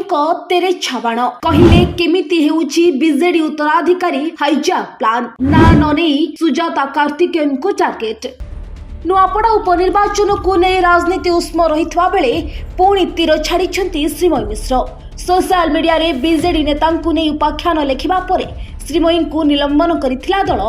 तेरे छाबाण कहले केमिति हेउची बीजेडी उत्तराधिकारी हाईजैक प्लान ना ननै सुजाता कार्तिकेयन को टार्गेट। नुआपड़ा उपनिर्वाचन को नहीं राजनीति उष्म रहितवा बेले पुणी तीर छाड़ी श्रीमयी मिश्र। सोशल मीडिया रे बीजेडी नेता नहीं उपाख्यान लिखा पर श्रीमयी को निलंबन करथिला दल।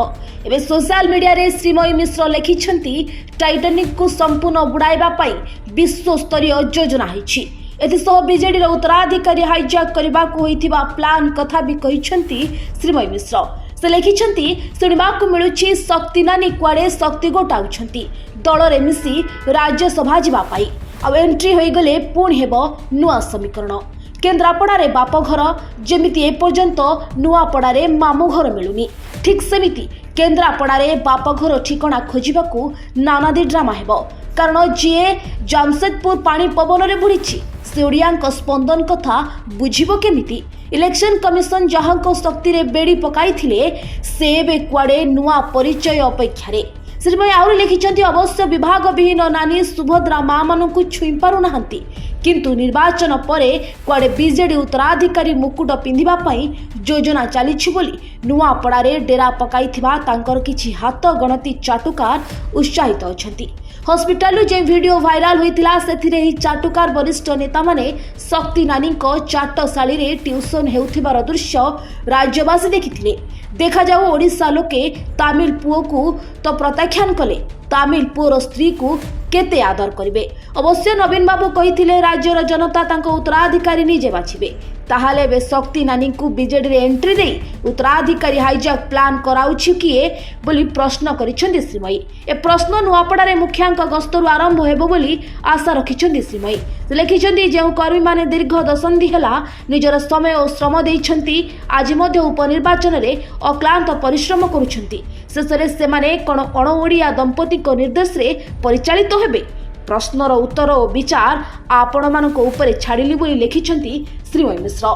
एबे सोशल मीडिया रे श्रीमयी मिश्र लिखिछंती टाइटानिक को संपूर्ण बुड़ाइबा पाई विश्व स्तरीय योजना होईछि। एथिसह बीजेडी उत्तराधिकारी हाईजैक करने को प्लान कथा भी कहिछंती श्रीमयी मिश्र। से लिखिछंती शुणवाक मिलुछि शक्ति नानी कुआडे शक्ति गोटाउछंती दल रे मिसी राज्यसभा जीवा पाई आ एंट्री होई गले पुणी हेबो नुआ समीकरण। केन्द्रापड़ा बापघर जमिति एपर्यंत नुआपड़ा मामू घर मिलुनी ठीक सेमिति केन्द्रापड़ा बापघर ठिकଣା खोजिबाकू नानादी ड्रामा हेबो। कारण जीए जामशेदपुर पानी पवन रे बुड़ीछि से ओडियांक स्पंदन कथा बुझिबो केमिति। इलेक्शन कमिशन जहांको शक्ति रे बेड़ी पकाई थिले से बे कुआडे नुआ परिचय अपेक्षा रे। श्रीमयी आउरी लिखिछंती अवश्य विभाग विहीन नानी सुभद्रा मां मानकु छुई पारु नाहंती किंतु निर्वाचन परे कुआडे बीजेडी उत्तराधिकारी मुकुट पिंधिबा पई योजना चलीछि बोली नुआपड़ा रे डेरा पकाइथिबा तांकर किछि हाथ गणती चाटुकार उत्साहित अछंती। हॉस्पिटल जे वीडियो वायरल होइतिला सेथिरे ही चाटुकार वरिष्ठ नेता माने शक्ति नानी को चाटशाली रे ट्यूशन हेउथिबार दृश्य राज्यवासी देखिथिले। देखा जाऊ ओडिशा लोके तामिल पुओ को तो प्रत्याख्यान कले तामिल पुओर स्त्री को केते आदर करिवे। अवश्य नवीन बाबू कहिथिले राज्यर जनता तांको उत्तराधिकारी निजे बाछिबे ताहाले बे शक्ति नानी को बीजेडी रे एंट्री दे उत्तराधिकारी हाईजैक प्लान कराउछि किए बोली प्रश्न करिछंती श्रीमयी। ए प्रश्न नुआपड़ा रे मुखियांक गस्तरु आरंभ हेबो बोली आशा रखिछंती श्रीमयी। लिखिछंती जेउ कर्मी माने दीर्घ दशंधि हेला निजर समय और श्रम देइछंती आज मध्य उपनिर्वाचन रे अक्लांत परिश्रम करुछंती शेषरे सेमाने कोन अणओडिया दंपति को निर्देश रे परिचालित हेबे। प्रश्नर उत्तर और विचार आपण मानक ऊपर छाड़िली बोली लिखिछंती श्रीमयी मिश्र।